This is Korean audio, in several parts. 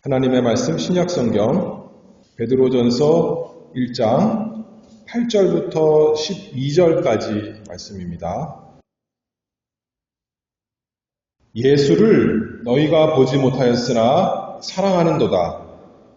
하나님의 말씀 신약성경 베드로전서 1장 8절부터 12절까지 말씀입니다. 예수를 너희가 보지 못하였으나 사랑하는도다.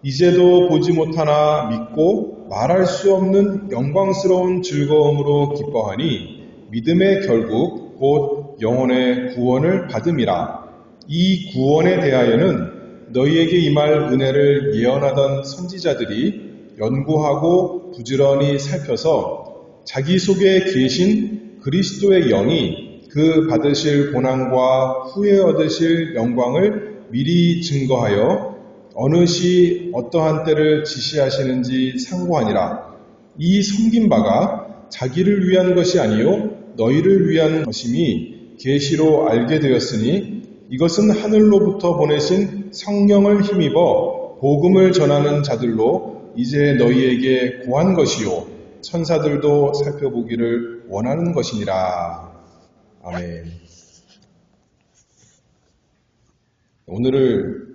이제도 보지 못하나 믿고 말할 수 없는 영광스러운 즐거움으로 기뻐하니 믿음의 결국 곧 영혼의 구원을 받음이라. 이 구원에 대하여는 너희에게 임할 은혜를 예언하던 선지자들이 연구하고 부지런히 살펴서 자기 속에 계신 그리스도의 영이 그 받으실 고난과 후에 얻으실 영광을 미리 증거하여 어느 시 어떠한 때를 지시하시는지 상고하니라. 이 섬긴 바가 자기를 위한 것이 아니요 너희를 위한 것임이 계시로 알게 되었으니 이것은 하늘로부터 보내신 성령을 힘입어 복음을 전하는 자들로 이제 너희에게 고한 것이요 천사들도 살펴보기를 원하는 것이니라. 아멘. 오늘은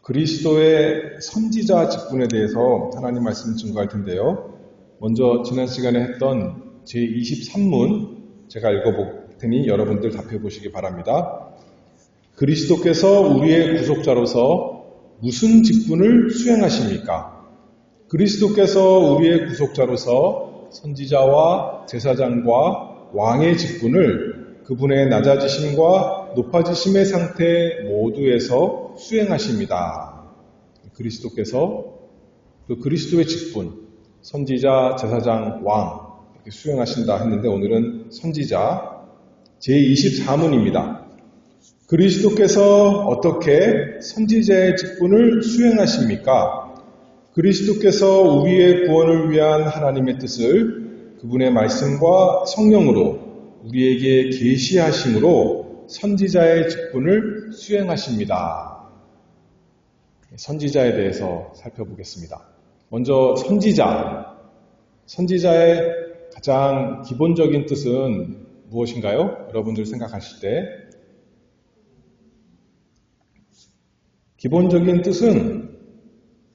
그리스도의 선지자 직분에 대해서 하나님 말씀 증거할 텐데요. 먼저 지난 시간에 했던 제23문 제가 읽어볼 테니 여러분들 답해 보시기 바랍니다. 그리스도께서 우리의 구속자로서 무슨 직분을 수행하십니까? 그리스도께서 우리의 구속자로서 선지자와 제사장과 왕의 직분을 그분의 낮아지심과 높아지심의 상태 모두에서 수행하십니다. 그리스도께서 그 그리스도의 직분, 선지자, 제사장, 왕 이렇게 수행하신다 했는데 오늘은 선지자 제24문입니다. 그리스도께서 어떻게 선지자의 직분을 수행하십니까? 그리스도께서 우리의 구원을 위한 하나님의 뜻을 그분의 말씀과 성령으로 우리에게 계시하심으로 선지자의 직분을 수행하십니다. 선지자에 대해서 살펴보겠습니다. 먼저 선지자의 가장 기본적인 뜻은 무엇인가요? 여러분들 생각하실 때 기본적인 뜻은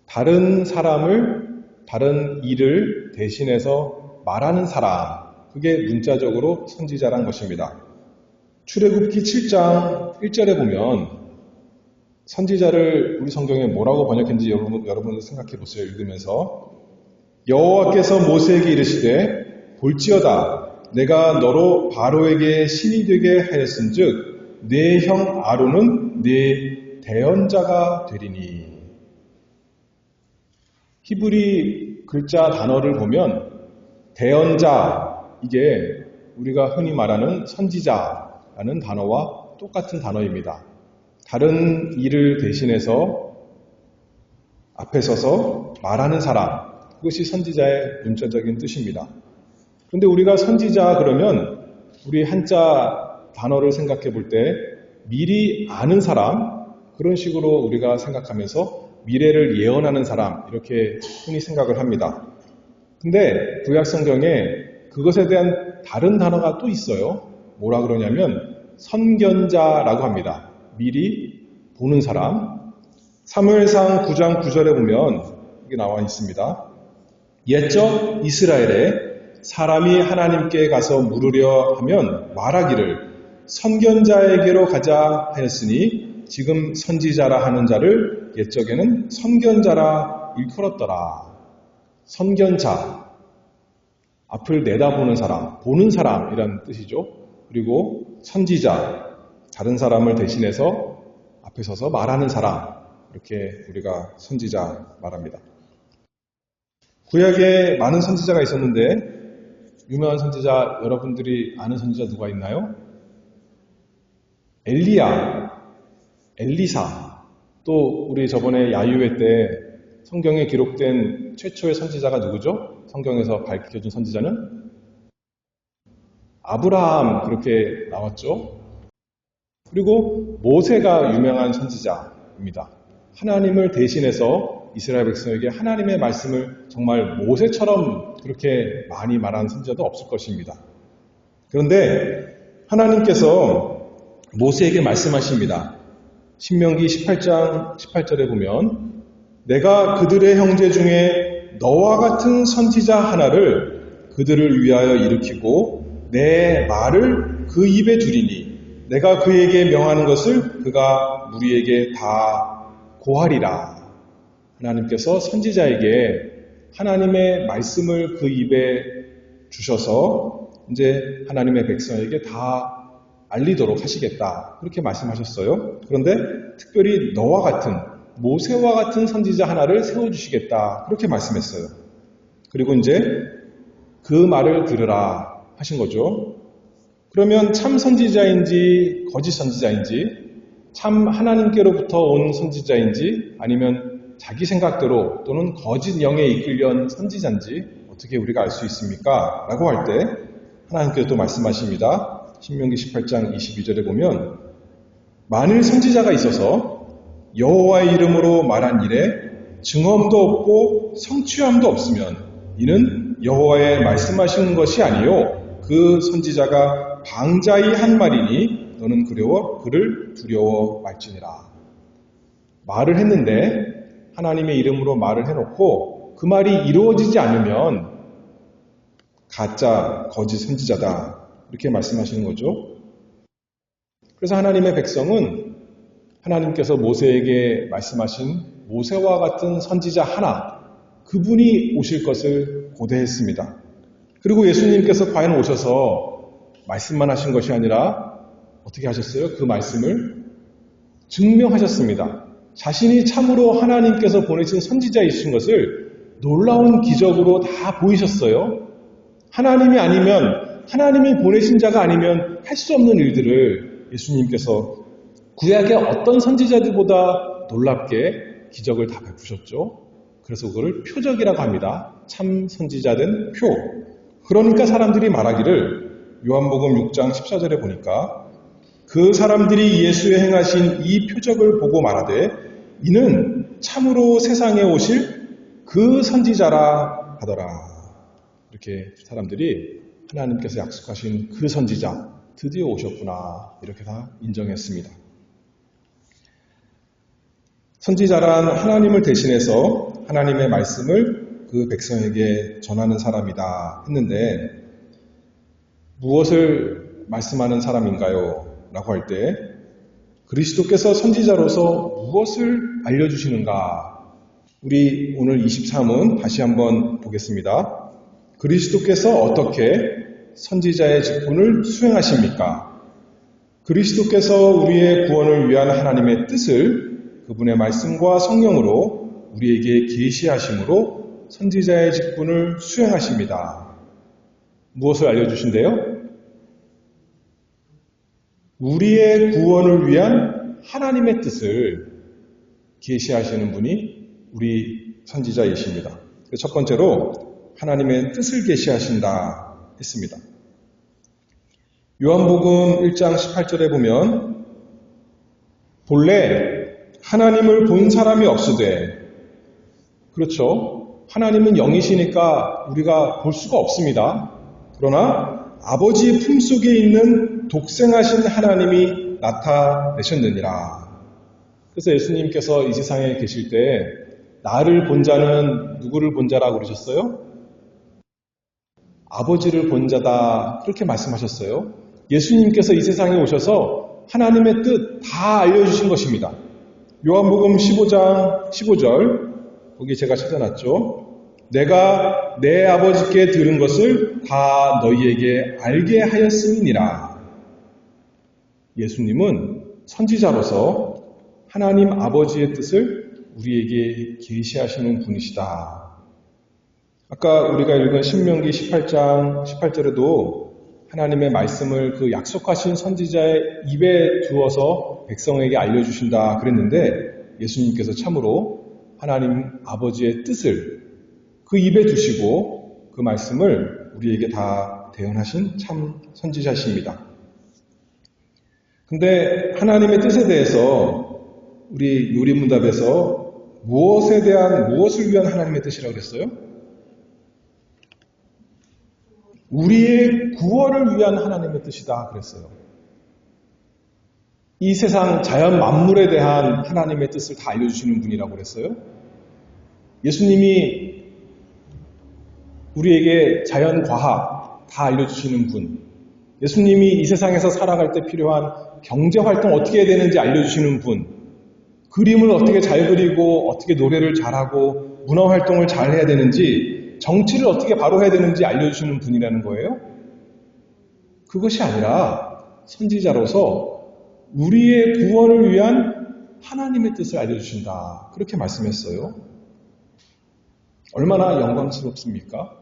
다른 사람을, 다른 일을 대신해서 말하는 사람, 그게 문자적으로 선지자란 것입니다. 출애굽기 7장 1절에 보면 선지자를 우리 성경에 뭐라고 번역했는지 여러분들 생각해 보세요. 읽으면서 여호와께서 모세에게 이르시되 볼지어다 내가 너로 바로에게 신이 되게 하였은즉 네 형 아론은 네 대언자가 되리니. 히브리 글자 단어를 보면 대언자, 이게 우리가 흔히 말하는 선지자라는 단어와 똑같은 단어입니다. 다른 일을 대신해서 앞에 서서 말하는 사람, 그것이 선지자의 문자적인 뜻입니다. 그런데 우리가 선지자 그러면 우리 한자 단어를 생각해 볼 때 미리 아는 사람, 그런 식으로 우리가 생각하면서 미래를 예언하는 사람 이렇게 흔히 생각을 합니다. 근데 구약 성경에 그것에 대한 다른 단어가 또 있어요. 뭐라 그러냐면 선견자라고 합니다. 미리 보는 사람. 사무엘상 9장 9절에 보면 이게 나와 있습니다. 옛적 이스라엘에 사람이 하나님께 가서 물으려 하면 말하기를 선견자에게로 가자 하였으니 지금 선지자라 하는 자를 옛적에는 선견자라 일컬었더라. 선견자, 앞을 내다보는 사람, 보는 사람이라는 뜻이죠. 그리고 선지자, 다른 사람을 대신해서 앞에 서서 말하는 사람, 이렇게 우리가 선지자 말합니다. 구약에 많은 선지자가 있었는데 유명한 선지자, 여러분들이 아는 선지자 누가 있나요? 엘리야, 엘리사, 또 우리 저번에 야유회 때 성경에 기록된 최초의 선지자가 누구죠? 성경에서 밝혀준 선지자는? 아브라함, 그렇게 나왔죠. 그리고 모세가 유명한 선지자입니다. 하나님을 대신해서 이스라엘 백성에게 하나님의 말씀을 정말 모세처럼 그렇게 많이 말하는 선지자도 없을 것입니다. 그런데 하나님께서 모세에게 말씀하십니다. 신명기 18장 18절에 보면 내가 그들의 형제 중에 너와 같은 선지자 하나를 그들을 위하여 일으키고 내 말을 그 입에 두리니 내가 그에게 명하는 것을 그가 무리에게 다 고하리라. 하나님께서 선지자에게 하나님의 말씀을 그 입에 주셔서 이제 하나님의 백성에게 다 알리도록 하시겠다. 그렇게 말씀하셨어요. 그런데 특별히 너와 같은, 모세와 같은 선지자 하나를 세워주시겠다. 그렇게 말씀했어요. 그리고 이제 그 말을 들으라 하신 거죠. 그러면 참 선지자인지 거짓 선지자인지, 참 하나님께로부터 온 선지자인지, 아니면 자기 생각대로 또는 거짓 영에 이끌려온 선지자인지 어떻게 우리가 알 수 있습니까? 라고 할 때 하나님께서 또 말씀하십니다. 신명기 18장 22절에 보면 만일 선지자가 있어서 여호와의 이름으로 말한 일에 증언도 없고 성취함도 없으면 이는 여호와의 말씀하시는 것이 아니요 그 선지자가 방자히 한 말이니 너는 그를 두려워 말지니라. 말을 했는데 하나님의 이름으로 말을 해놓고 그 말이 이루어지지 않으면 가짜 거짓 선지자다. 이렇게 말씀하시는 거죠. 그래서 하나님의 백성은 하나님께서 모세에게 말씀하신 모세와 같은 선지자 하나, 그분이 오실 것을 고대했습니다. 그리고 예수님께서 과연 오셔서 말씀만 하신 것이 아니라 어떻게 하셨어요? 그 말씀을 증명하셨습니다. 자신이 참으로 하나님께서 보내신 선지자이신 것을 놀라운 기적으로 다 보이셨어요. 하나님이 아니면, 하나님이 보내신 자가 아니면 할 수 없는 일들을 예수님께서 구약의 어떤 선지자들보다 놀랍게 기적을 다 베푸셨죠. 그래서 그걸 표적이라고 합니다. 참 선지자된 표. 그러니까 사람들이 말하기를 요한복음 6장 14절에 보니까 그 사람들이 예수의 행하신 이 표적을 보고 말하되 이는 참으로 세상에 오실 그 선지자라 하더라. 이렇게 사람들이 하나님께서 약속하신 그 선지자 드디어 오셨구나 이렇게 다 인정했습니다. 선지자란 하나님을 대신해서 하나님의 말씀을 그 백성에게 전하는 사람이다 했는데 무엇을 말씀하는 사람인가요? 라고 할 때 그리스도께서 선지자로서 무엇을 알려주시는가? 우리 오늘 23은 다시 한번 보겠습니다. 그리스도께서 어떻게 선지자의 직분을 수행하십니까? 그리스도께서 우리의 구원을 위한 하나님의 뜻을 그분의 말씀과 성령으로 우리에게 계시하심으로 선지자의 직분을 수행하십니다. 무엇을 알려주신대요? 우리의 구원을 위한 하나님의 뜻을 계시하시는 분이 우리 선지자이십니다. 첫 번째로 하나님의 뜻을 계시하신다 했습니다. 요한복음 1장 18절에 보면 본래 하나님을 본 사람이 없으되 그렇죠. 하나님은 영이시니까 우리가 볼 수가 없습니다. 그러나 아버지의 품속에 있는 독생하신 하나님이 나타내셨느니라. 그래서 예수님께서 이 세상에 계실 때 나를 본 자는 누구를 본 자라고 그러셨어요? 아버지를 본 자다 그렇게 말씀하셨어요. 예수님께서 이 세상에 오셔서 하나님의 뜻 다 알려주신 것입니다. 요한복음 15장 15절 거기 제가 찾아놨죠. 내가 내 아버지께 들은 것을 다 너희에게 알게 하였음이니라. 예수님은 선지자로서 하나님 아버지의 뜻을 우리에게 계시하시는 분이시다. 아까 우리가 읽은 신명기 18장 18절에도 하나님의 말씀을 그 약속하신 선지자의 입에 두어서 백성에게 알려주신다 그랬는데 예수님께서 참으로 하나님 아버지의 뜻을 그 입에 두시고 그 말씀을 우리에게 다 대언하신 참 선지자십니다. 근데 하나님의 뜻에 대해서 우리 요리문답에서 무엇을 위한 하나님의 뜻이라고 그랬어요? 우리의 구원을 위한 하나님의 뜻이다 그랬어요. 이 세상 자연 만물에 대한 하나님의 뜻을 다 알려주시는 분이라고 그랬어요. 예수님이 우리에게 자연 과학 다 알려주시는 분, 예수님이 이 세상에서 살아갈 때 필요한 경제활동 어떻게 해야 되는지 알려주시는 분, 그림을 어떻게 잘 그리고 어떻게 노래를 잘하고 문화활동을 잘 해야 되는지, 정치를 어떻게 바로 해야 되는지 알려주시는 분이라는 거예요. 그것이 아니라 선지자로서 우리의 구원을 위한 하나님의 뜻을 알려주신다. 그렇게 말씀했어요. 얼마나 영광스럽습니까?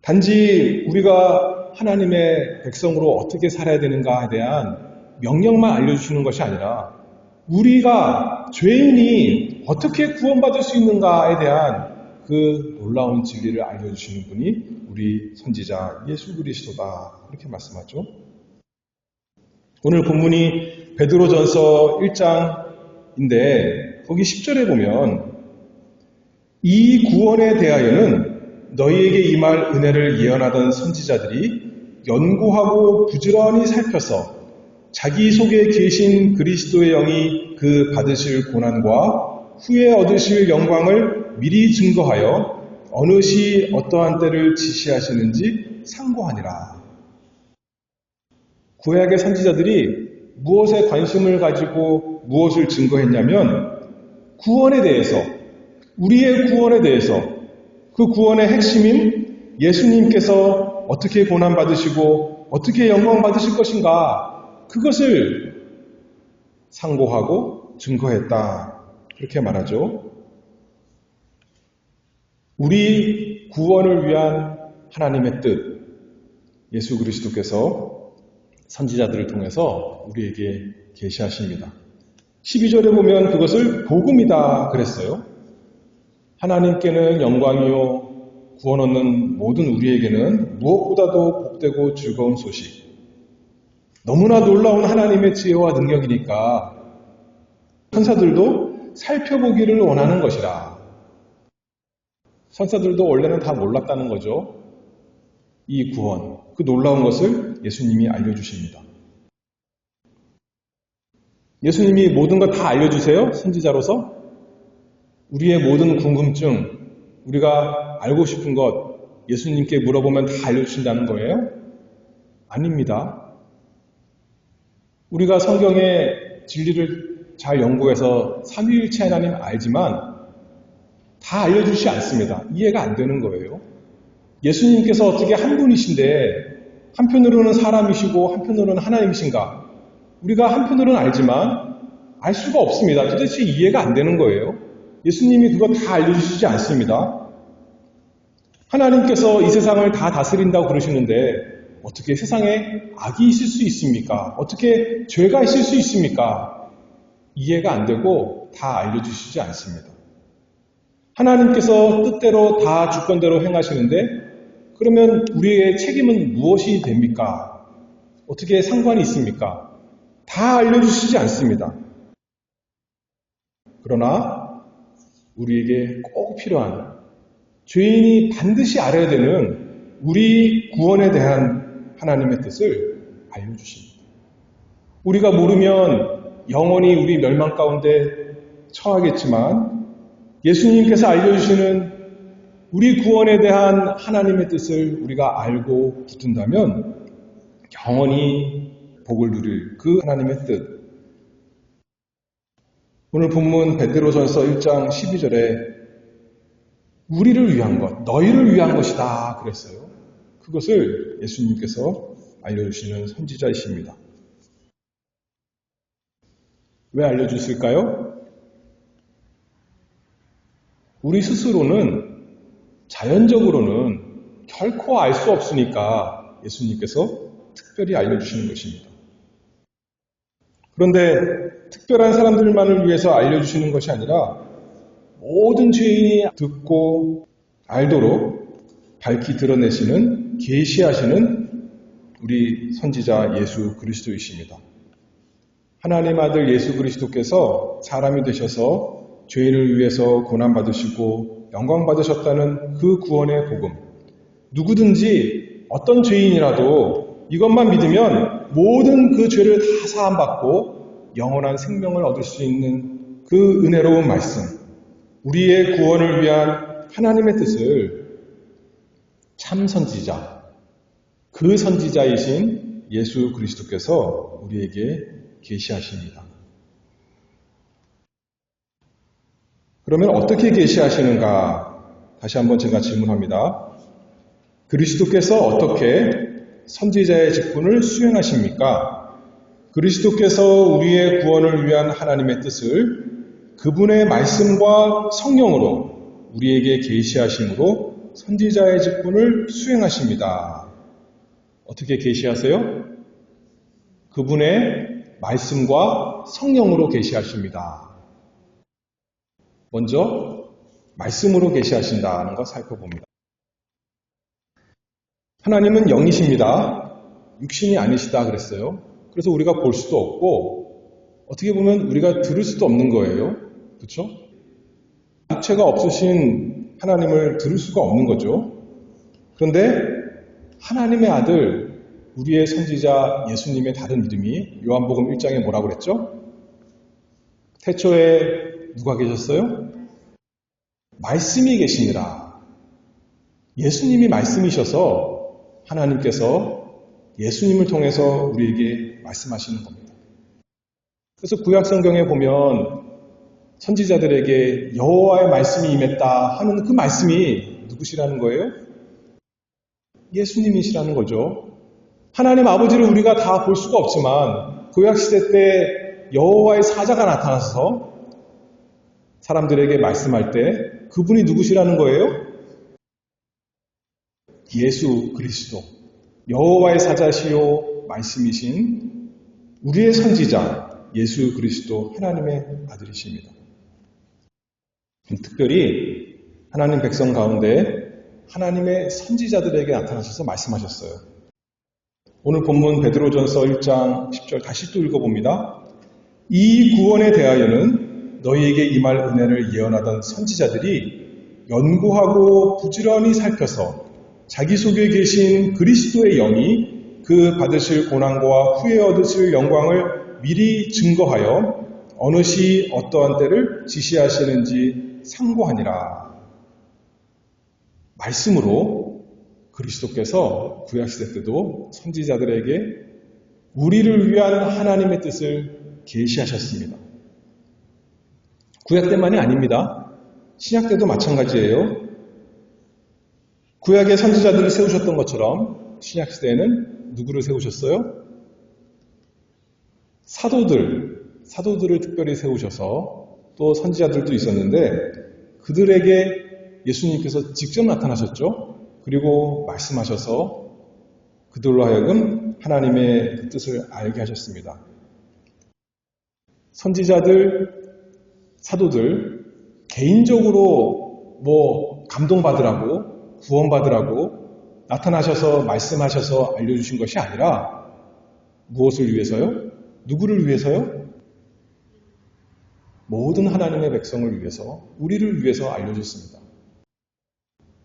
단지 우리가 하나님의 백성으로 어떻게 살아야 되는가에 대한 명령만 알려주시는 것이 아니라 우리가 죄인이 어떻게 구원받을 수 있는가에 대한 그 놀라운 진리를 알려주시는 분이 우리 선지자 예수 그리스도다. 그렇게 말씀하죠. 오늘 본문이 베드로전서 1장인데 거기 10절에 보면 이 구원에 대하여는 너희에게 임할 은혜를 예언하던 선지자들이 연구하고 부지런히 살펴서 자기 속에 계신 그리스도의 영이 그 받으실 고난과 후에 얻으실 영광을 미리 증거하여 어느 시 어떠한 때를 지시하시는지 상고하니라. 구약의 선지자들이 무엇에 관심을 가지고 무엇을 증거했냐면 구원에 대해서, 우리의 구원에 대해서, 그 구원의 핵심인 예수님께서 어떻게 고난받으시고 어떻게 영광받으실 것인가, 그것을 상고하고 증거했다. 그렇게 말하죠. 우리 구원을 위한 하나님의 뜻, 예수 그리스도께서 선지자들을 통해서 우리에게 계시하십니다. 12절에 보면 그것을 복음이다 그랬어요. 하나님께는 영광이요 구원 얻는 모든 우리에게는 무엇보다도 복되고 즐거운 소식. 너무나 놀라운 하나님의 지혜와 능력이니까 천사들도 살펴보기를 원하는 것이라. 천사들도 원래는 다 몰랐다는 거죠. 이 구원, 그 놀라운 것을 예수님이 알려주십니다. 예수님이 모든 것 다 알려주세요. 선지자로서 우리의 모든 궁금증, 우리가 알고 싶은 것 예수님께 물어보면 다 알려주신다는 거예요? 아닙니다. 우리가 성경의 진리를 잘 연구해서 삼위일체 하나님 알지만 다 알려주시지 않습니다. 이해가 안 되는 거예요. 예수님께서 어떻게 한 분이신데 한편으로는 사람이시고 한편으로는 하나님이신가? 우리가 한편으로는 알지만 알 수가 없습니다. 도대체 이해가 안 되는 거예요. 예수님이 그거 다 알려주시지 않습니다. 하나님께서 이 세상을 다 다스린다고 그러시는데 어떻게 세상에 악이 있을 수 있습니까? 어떻게 죄가 있을 수 있습니까? 이해가 안 되고 다 알려주시지 않습니다. 하나님께서 뜻대로 다 주권대로 행하시는데 그러면 우리의 책임은 무엇이 됩니까? 어떻게 상관이 있습니까? 다 알려주시지 않습니다. 그러나 우리에게 꼭 필요한 죄인이 반드시 알아야 되는 우리 구원에 대한 하나님의 뜻을 알려주십니다. 우리가 모르면 영원히 우리 멸망 가운데 처하겠지만 예수님께서 알려주시는 우리 구원에 대한 하나님의 뜻을 우리가 알고 붙든다면 영원히 복을 누릴 그 하나님의 뜻. 오늘 본문 베드로전서 1장 12절에 우리를 위한 것, 너희를 위한 것이다 그랬어요. 그것을 예수님께서 알려주시는 선지자이십니다. 왜 알려주실까요? 우리 스스로는 자연적으로는 결코 알 수 없으니까 예수님께서 특별히 알려주시는 것입니다. 그런데 특별한 사람들만을 위해서 알려주시는 것이 아니라 모든 죄인이 듣고 알도록 밝히 드러내시는, 계시하시는 우리 선지자 예수 그리스도이십니다. 하나님 아들 예수 그리스도께서 사람이 되셔서 죄인을 위해서 고난받으시고 영광받으셨다는 그 구원의 복음. 누구든지 어떤 죄인이라도 이것만 믿으면 모든 그 죄를 다 사함받고 영원한 생명을 얻을 수 있는 그 은혜로운 말씀, 우리의 구원을 위한 하나님의 뜻을 참 선지자, 그 선지자이신 예수 그리스도께서 우리에게 계시하십니다. 그러면 어떻게 계시하시는가? 다시 한번 제가 질문합니다. 그리스도께서 어떻게 선지자의 직분을 수행하십니까? 그리스도께서 우리의 구원을 위한 하나님의 뜻을 그분의 말씀과 성령으로 우리에게 계시하심으로 선지자의 직분을 수행하십니다. 어떻게 계시하세요? 그분의 말씀과 성령으로 계시하십니다. 먼저 말씀으로 계시하신다는 것 살펴봅니다. 하나님은 영이십니다. 육신이 아니시다 그랬어요. 그래서 우리가 볼 수도 없고 어떻게 보면 우리가 들을 수도 없는 거예요. 그렇죠? 육체가 없으신 하나님을 들을 수가 없는 거죠. 그런데 하나님의 아들, 우리의 선지자 예수님의 다른 이름이 요한복음 1장에 뭐라고 그랬죠? 태초에 누가 계셨어요? 말씀이 계시니라. 예수님이 말씀이셔서 하나님께서 예수님을 통해서 우리에게 말씀하시는 겁니다. 그래서 구약 성경에 보면 선지자들에게 여호와의 말씀이 임했다 하는 그 말씀이 누구시라는 거예요? 예수님이시라는 거죠. 하나님 아버지를 우리가 다 볼 수가 없지만 구약 시대 때 여호와의 사자가 나타나서 사람들에게 말씀할 때 그분이 누구시라는 거예요? 예수 그리스도, 여호와의 사자시요 말씀이신 우리의 선지자 예수 그리스도 하나님의 아들이십니다. 특별히 하나님 백성 가운데 하나님의 선지자들에게 나타나셔서 말씀하셨어요. 오늘 본문 베드로전서 1장 10절 다시 또 읽어봅니다. 이 구원에 대하여는 너희에게 임할 은혜를 예언하던 선지자들이 연구하고 부지런히 살펴서 자기 속에 계신 그리스도의 영이 그 받으실 고난과 후에 얻으실 영광을 미리 증거하여 어느 시 어떠한 때를 지시하시는지 상고하니라. 말씀으로 그리스도께서 구약시대 때도 선지자들에게 우리를 위한 하나님의 뜻을 계시하셨습니다. 구약 때만이 아닙니다. 신약 때도 마찬가지예요. 구약의 선지자들을 세우셨던 것처럼 신약 시대에는 누구를 세우셨어요? 사도들을 특별히 세우셔서 또 선지자들도 있었는데 그들에게 예수님께서 직접 나타나셨죠. 그리고 말씀하셔서 그들로 하여금 하나님의 그 뜻을 알게 하셨습니다. 선지자들, 사도들 개인적으로 감동받으라고 구원받으라고 나타나셔서 말씀하셔서 알려주신 것이 아니라 무엇을 위해서요? 누구를 위해서요? 모든 하나님의 백성을 위해서, 우리를 위해서 알려줬습니다.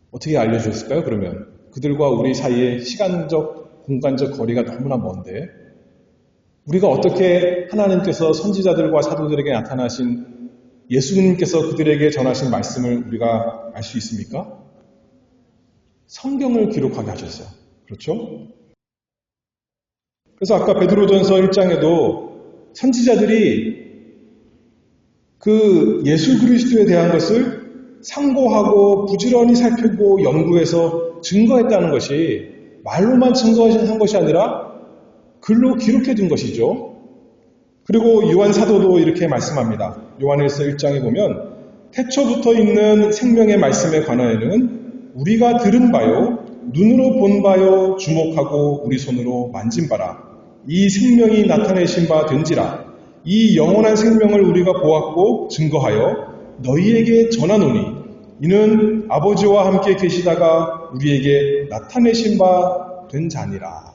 어떻게 알려주셨을까요? 그러면 그들과 우리 사이에 시간적, 공간적 거리가 너무나 먼데 우리가 어떻게 하나님께서 선지자들과 사도들에게 나타나신 예수님께서 그들에게 전하신 말씀을 우리가 알 수 있습니까? 성경을 기록하게 하셨어요. 그렇죠? 그래서 아까 베드로전서 1장에도 선지자들이 그 예수 그리스도에 대한 것을 상고하고 부지런히 살피고 연구해서 증거했다는 것이 말로만 증거한 것이 아니라 글로 기록해 둔 것이죠. 그리고 요한 사도도 이렇게 말씀합니다. 요한일서 1장에 보면 태초부터 있는 생명의 말씀에 관하여는 우리가 들은 바요, 눈으로 본 바요, 주목하고 우리 손으로 만진 바라. 이 생명이 나타내신 바 된지라. 이 영원한 생명을 우리가 보았고 증거하여 너희에게 전하노니 이는 아버지와 함께 계시다가 우리에게 나타내신 바 된 자니라.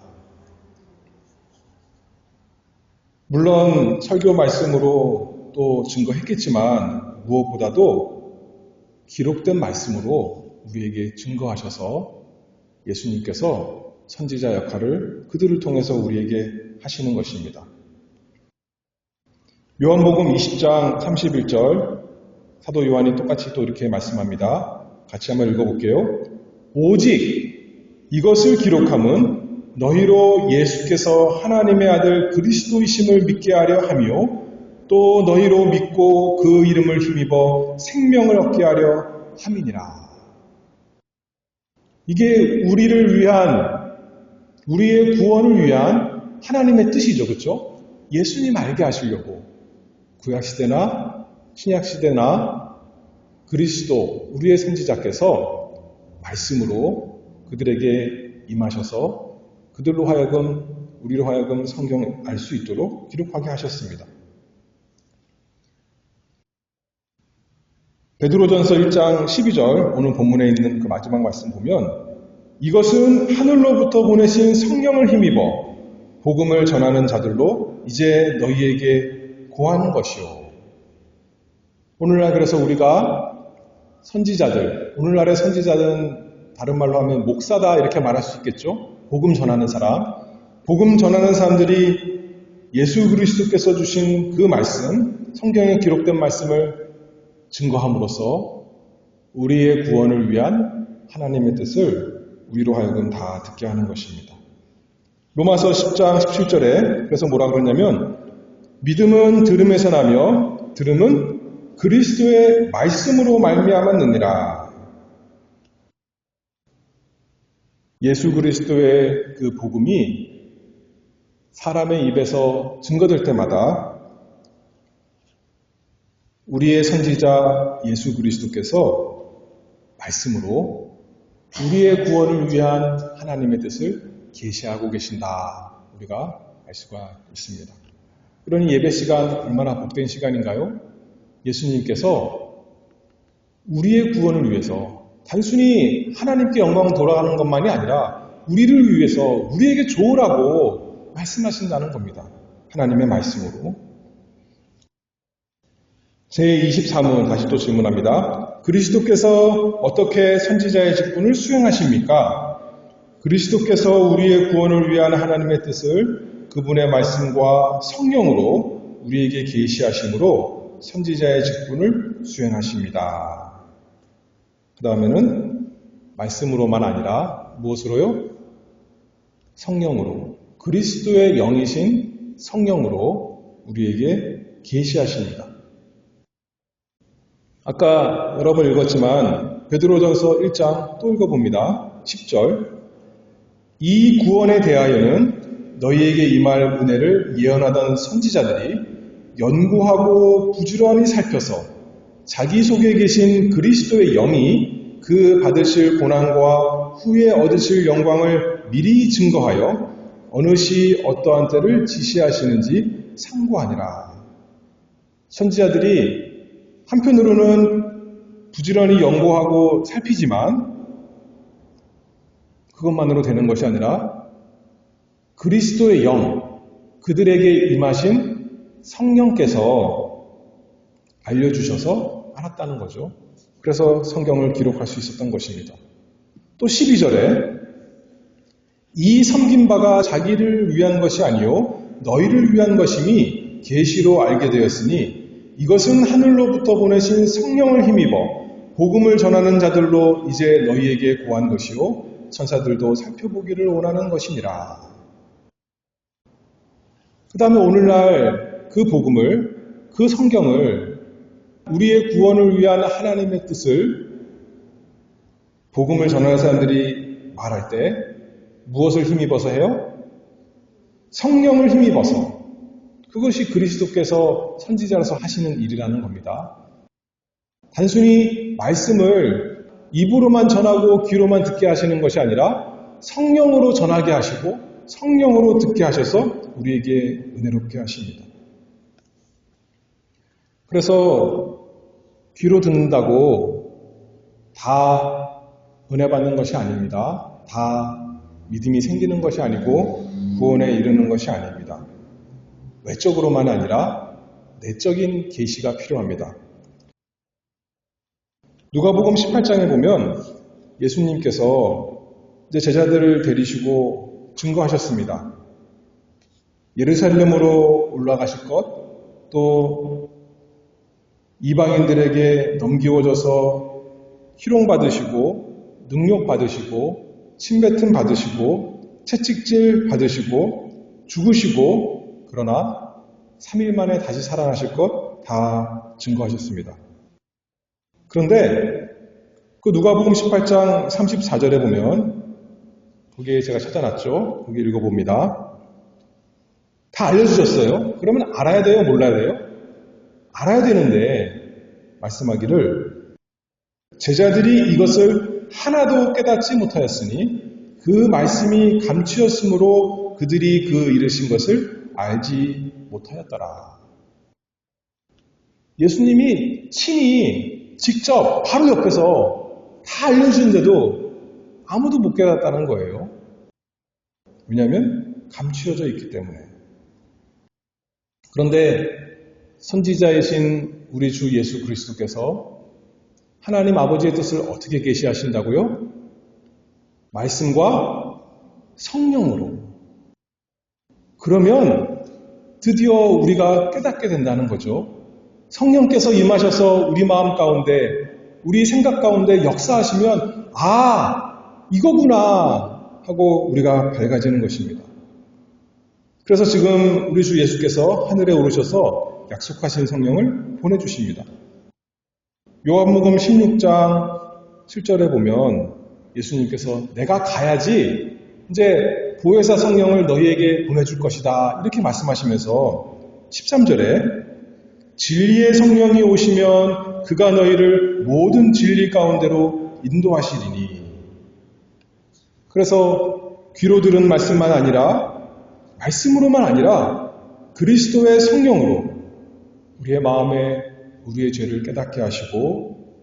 물론 설교 말씀으로 또 증거했겠지만 무엇보다도 기록된 말씀으로 우리에게 증거하셔서 예수님께서 선지자 역할을 그들을 통해서 우리에게 하시는 것입니다. 요한복음 20장 31절 사도 요한이 똑같이 또 이렇게 말씀합니다. 같이 한번 읽어볼게요. 오직 이것을 기록함은 너희로 예수께서 하나님의 아들 그리스도이심을 믿게 하려 하며 또 너희로 믿고 그 이름을 힘입어 생명을 얻게 하려 함이니라. 이게 우리를 위한, 우리의 구원을 위한 하나님의 뜻이죠. 그렇죠? 예수님 알게 하시려고 구약시대나 신약시대나 그리스도, 우리의 선지자께서 말씀으로 그들에게 임하셔서 그들로 하여금, 우리로 하여금 성경을 알 수 있도록 기록하게 하셨습니다. 베드로전서 1장 12절 오늘 본문에 있는 그 마지막 말씀 보면 이것은 하늘로부터 보내신 성령을 힘입어 복음을 전하는 자들로 이제 너희에게 고하는 것이요. 오늘날 그래서 우리가 선지자들, 오늘날의 선지자는 다른 말로 하면 목사다 이렇게 말할 수 있겠죠. 복음 전하는 사람, 복음 전하는 사람들이 예수 그리스도께서 주신 그 말씀, 성경에 기록된 말씀을 증거함으로써 우리의 구원을 위한 하나님의 뜻을 우리로 하여금 다 듣게 하는 것입니다. 로마서 10장 17절에 그래서 뭐라 그러냐면 믿음은 들음에서 나며 들음은 그리스도의 말씀으로 말미암았느니라. 예수 그리스도의 그 복음이 사람의 입에서 증거될 때마다 우리의 선지자 예수 그리스도께서 말씀으로 우리의 구원을 위한 하나님의 뜻을 계시하고 계신다. 우리가 알 수가 있습니다. 그러니 예배 시간 얼마나 복된 시간인가요? 예수님께서 우리의 구원을 위해서 단순히 하나님께 영광 돌아가는 것만이 아니라 우리를 위해서 우리에게 좋으라고 말씀하신다는 겁니다. 하나님의 말씀으로. 제23문 다시 또 질문합니다. 그리스도께서 어떻게 선지자의 직분을 수행하십니까? 그리스도께서 우리의 구원을 위한 하나님의 뜻을 그분의 말씀과 성령으로 우리에게 계시하심으로 선지자의 직분을 수행하십니다. 그 다음에는 말씀으로만 아니라 무엇으로요? 성령으로, 그리스도의 영이신 성령으로 우리에게 계시하십니다. 아까 여러 번 읽었지만 베드로전서 1장 또 읽어봅니다. 10절 이 구원에 대하여는 너희에게 임할 은혜를 예언하던 선지자들이 연구하고 부지런히 살펴서 자기 속에 계신 그리스도의 영이 그 받으실 고난과 후에 얻으실 영광을 미리 증거하여 어느 시 어떠한 때를 지시하시는지 상고하니라. 선지자들이 한편으로는 부지런히 연구하고 살피지만 그것만으로 되는 것이 아니라 그리스도의 영, 그들에게 임하신 성령께서 알려주셔서 알았다는 거죠. 그래서 성경을 기록할 수 있었던 것입니다. 또 12절에 이 섬긴 바가 자기를 위한 것이 아니요 너희를 위한 것임이 계시로 알게 되었으니 이것은 하늘로부터 보내신 성령을 힘입어 복음을 전하는 자들로 이제 너희에게 고한 것이요 천사들도 살펴보기를 원하는 것이니라. 그 다음에 오늘날 그 복음을, 그 성경을 우리의 구원을 위한 하나님의 뜻을 복음을 전하는 사람들이 말할 때 무엇을 힘입어서 해요? 성령을 힘입어서. 그것이 그리스도께서 선지자로서 하시는 일이라는 겁니다. 단순히 말씀을 입으로만 전하고 귀로만 듣게 하시는 것이 아니라 성령으로 전하게 하시고 성령으로 듣게 하셔서 우리에게 은혜롭게 하십니다. 그래서 귀로 듣는다고 다 은혜 받는 것이 아닙니다. 다 믿음이 생기는 것이 아니고 구원에 이르는 것이 아닙니다. 외적으로만 아니라 내적인 계시가 필요합니다. 누가복음 18장에 보면 예수님께서 이제 제자들을 데리시고 증거하셨습니다. 예루살렘으로 올라가실 것, 또 이방인들에게 넘기워져서 희롱받으시고 능욕받으시고 침뱉음 받으시고 채찍질 받으시고 죽으시고 그러나 3일 만에 다시 살아나실 것 다 증거하셨습니다. 그런데 그 누가복음 18장 34절에 보면 거기에 제가 찾아놨죠. 거기 읽어봅니다. 다 알려주셨어요. 그러면 알아야 돼요? 몰라야 돼요? 알아야 되는데 말씀하기를 제자들이 이것을 하나도 깨닫지 못하였으니 그 말씀이 감추었으므로 그들이 그 이르신 것을 알지 못하였더라. 예수님이 친히 직접 바로 옆에서 다 알려주는데도 아무도 못 깨닫다는 거예요. 왜냐하면 감추어져 있기 때문에. 그런데 선지자이신 우리 주 예수 그리스도께서 하나님 아버지의 뜻을 어떻게 계시하신다고요? 말씀과 성령으로. 그러면 드디어 우리가 깨닫게 된다는 거죠. 성령께서 임하셔서 우리 마음 가운데, 우리 생각 가운데 역사하시면 이거구나 하고 우리가 밝아지는 것입니다. 그래서 지금 우리 주 예수께서 하늘에 오르셔서 약속하신 성령을 보내주십니다. 요한복음 16장 7절에 보면 예수님께서 내가 가야지 이제 보혜사 성령을 너희에게 보내줄 것이다 이렇게 말씀하시면서 13절에 진리의 성령이 오시면 그가 너희를 모든 진리 가운데로 인도하시리니. 그래서 귀로 들은 말씀만 아니라 말씀으로만 아니라 그리스도의 성령으로 우리의 마음에 우리의 죄를 깨닫게 하시고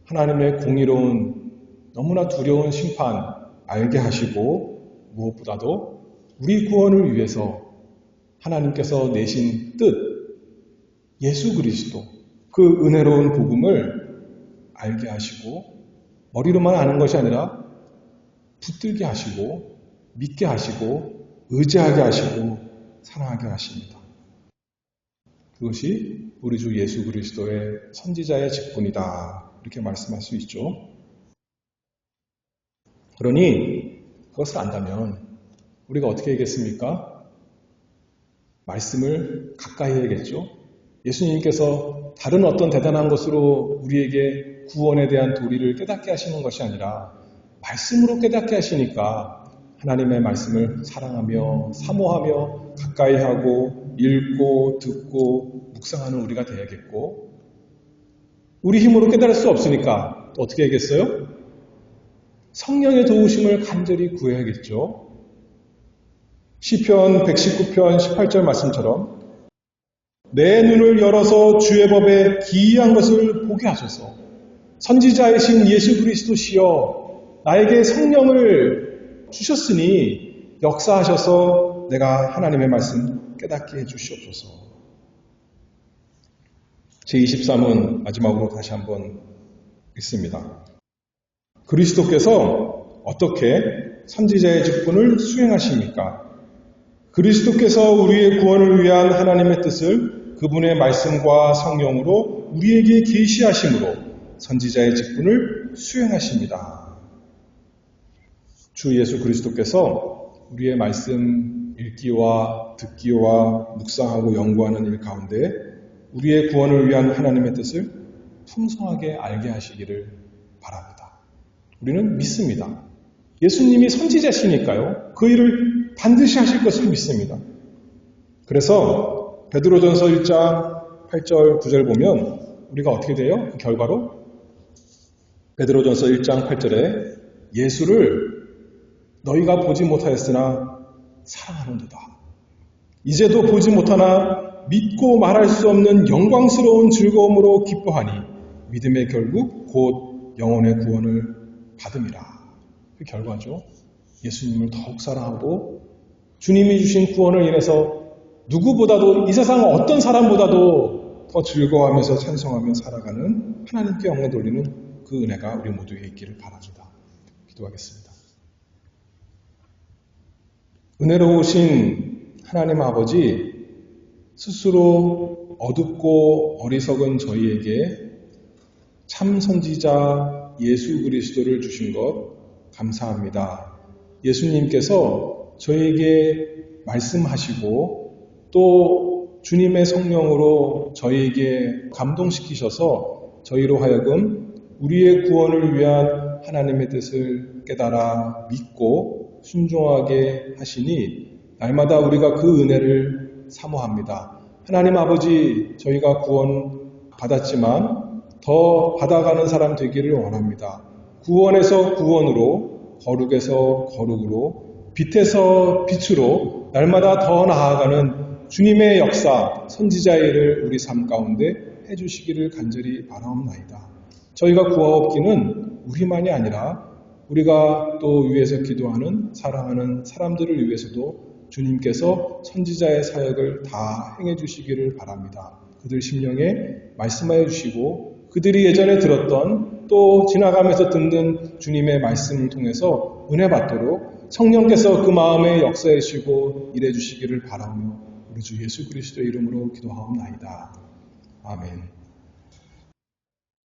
하나님의 공의로운 너무나 두려운 심판 알게 하시고 무엇보다도 우리 구원을 위해서 하나님께서 내신 뜻 예수 그리스도 그 은혜로운 복음을 알게 하시고 머리로만 아는 것이 아니라 붙들게 하시고 믿게 하시고 의지하게 하시고 사랑하게 하십니다. 그것이 우리 주 예수 그리스도의 선지자의 직분이다 이렇게 말씀할 수 있죠. 그러니 그것을 안다면 우리가 어떻게 하겠습니까? 말씀을 가까이 해야겠죠. 예수님께서 다른 어떤 대단한 것으로 우리에게 구원에 대한 도리를 깨닫게 하시는 것이 아니라 말씀으로 깨닫게 하시니까 하나님의 말씀을 사랑하며 사모하며 가까이 하고 읽고 듣고 묵상하는 우리가 되어야겠고 우리 힘으로 깨달을 수 없으니까 또 어떻게 하겠어요? 성령의 도우심을 간절히 구해야겠죠. 시편 119편 18절 말씀처럼 내 눈을 열어서 주의 법에 기이한 것을 보게 하소서. 선지자이신 예수 그리스도시여 나에게 성령을 주셨으니 역사하셔서 내가 하나님의 말씀 깨닫게 해주시옵소서. 제23은 마지막으로 다시 한번 읽습니다. 그리스도께서 어떻게 선지자의 직분을 수행하십니까? 그리스도께서 우리의 구원을 위한 하나님의 뜻을 그분의 말씀과 성령으로 우리에게 계시하심으로 선지자의 직분을 수행하십니다. 주 예수 그리스도께서 우리의 말씀 읽기와 듣기와 묵상하고 연구하는 일 가운데 우리의 구원을 위한 하나님의 뜻을 풍성하게 알게 하시기를 바랍니다. 우리는 믿습니다. 예수님이 선지자시니까요. 그 일을 반드시 하실 것을 믿습니다. 그래서 베드로전서 1장 8절 9절 보면 우리가 어떻게 돼요? 그 결과로 베드로전서 1장 8절에 예수를 너희가 보지 못하였으나 사랑하는도다. 이제도 보지 못하나 믿고 말할 수 없는 영광스러운 즐거움으로 기뻐하니 믿음의 결국 곧 영혼의 구원을 받음이라. 그 결과죠. 예수님을 더욱 사랑하고 주님이 주신 구원을 인해서 누구보다도 이 세상 어떤 사람보다도 더 즐거워하면서 찬송하며 살아가는 하나님께 영광 돌리는 그 은혜가 우리 모두에게 있기를 바랍니다. 기도하겠습니다. 은혜로우신 하나님 아버지, 스스로 어둡고 어리석은 저희에게 참 선지자 예수 그리스도를 주신 것 감사합니다. 예수님께서 저희에게 말씀하시고 또 주님의 성령으로 저희에게 감동시키셔서 저희로 하여금 우리의 구원을 위한 하나님의 뜻을 깨달아 믿고 순종하게 하시니 날마다 우리가 그 은혜를 사모합니다. 하나님 아버지, 저희가 구원 받았지만 더 받아가는 사람 되기를 원합니다. 구원에서 구원으로, 거룩에서 거룩으로, 빛에서 빛으로 날마다 더 나아가는 주님의 역사, 선지자의 일을 우리 삶 가운데 해주시기를 간절히 바라옵나이다. 저희가 구하옵기는 우리만이 아니라 우리가 또 위에서 기도하는 사랑하는 사람들을 위해서도 주님께서 선지자의 사역을 다 행해 주시기를 바랍니다. 그들 심령에 말씀하여 주시고 그들이 예전에 들었던 또 지나가면서 듣는 주님의 말씀을 통해서 은혜 받도록 성령께서 그 마음에 역사해 주시고 일해 주시기를 바라며 우리 주 예수 그리스도의 이름으로 기도하옵나이다. 아멘.